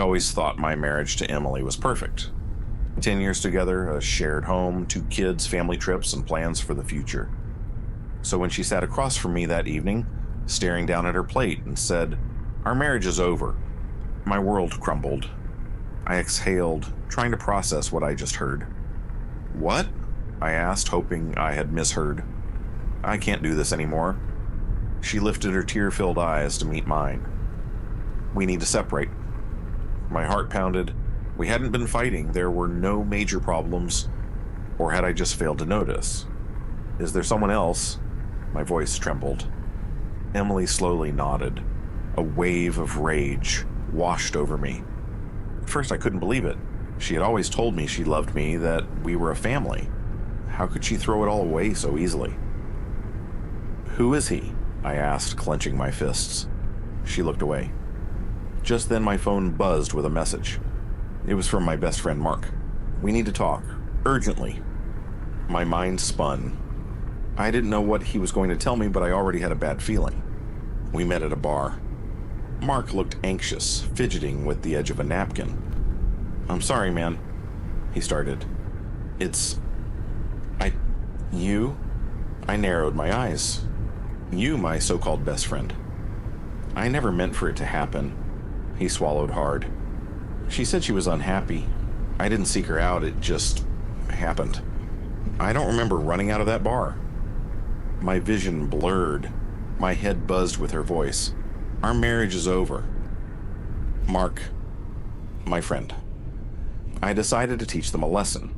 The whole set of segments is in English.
always thought my marriage to Emily was perfect. 10 years together, a shared home, 2 kids, family trips, and plans for the future. So when she sat across from me that evening, staring down at her plate, and said, "Our marriage is over," my world crumbled. I exhaled, trying to process what I just heard. "What?" I asked, hoping I had misheard. "I can't do this anymore." She lifted her tear-filled eyes to meet mine. "We need to separate." My heart pounded. We hadn't been fighting. There were no major problems. Or had I just failed to notice? "Is there someone else?" My voice trembled. Emily slowly nodded. A wave of rage washed over me. At first I couldn't believe it. She had always told me she loved me, that we were a family. How could she throw it all away so easily? "Who is he?" I asked, clenching my fists. She looked away. Just then my phone buzzed with a message. It was from my best friend Mark. "We need to talk. Urgently." My mind spun. I didn't know what he was going to tell me, but I already had a bad feeling. We met at a bar. Mark looked anxious, fidgeting with the edge of a napkin. "I'm sorry, man," he started. You?" I narrowed my eyes. "You, my so-called best friend." "I never meant for it to happen." He swallowed hard. "She said she was unhappy. I didn't seek her out, it just happened. I don't remember running out of that bar." My vision blurred. My head buzzed with her voice. "Our marriage is over." Mark, my friend. I decided to teach them a lesson.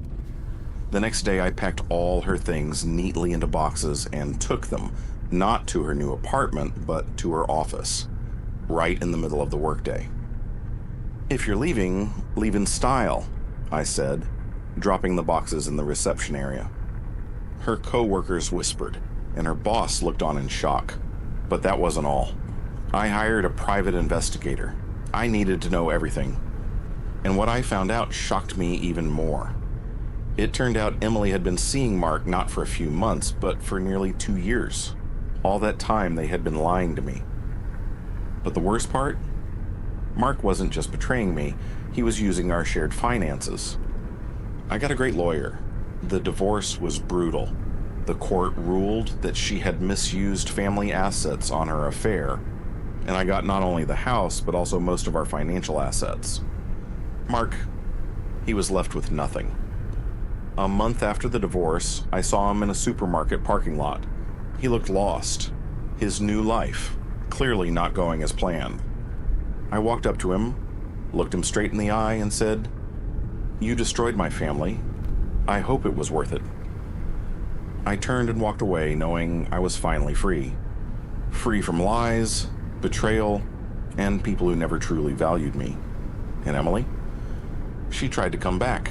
The next day I packed all her things neatly into boxes and took them, not to her new apartment, but to her office, right in the middle of the workday. "If you're leaving, leave in style," I said, dropping the boxes in the reception area. Her co-workers whispered, and her boss looked on in shock. But that wasn't all. I hired a private investigator. I needed to know everything. And what I found out shocked me even more. It turned out Emily had been seeing Mark not for a few months, but for nearly 2 years. All that time they had been lying to me. But the worst part? Mark wasn't just betraying me, he was using our shared finances. I got a great lawyer. The divorce was brutal. The court ruled that she had misused family assets on her affair, and I got not only the house, but also most of our financial assets. Mark, he was left with nothing. A month after the divorce, I saw him in a supermarket parking lot. He looked lost. His new life, clearly not going as planned. I walked up to him, looked him straight in the eye, and said, "You destroyed my family. I hope it was worth it." I turned and walked away, knowing I was finally free. Free from lies, betrayal, and people who never truly valued me. And Emily? She tried to come back,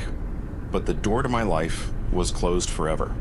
but the door to my life was closed forever.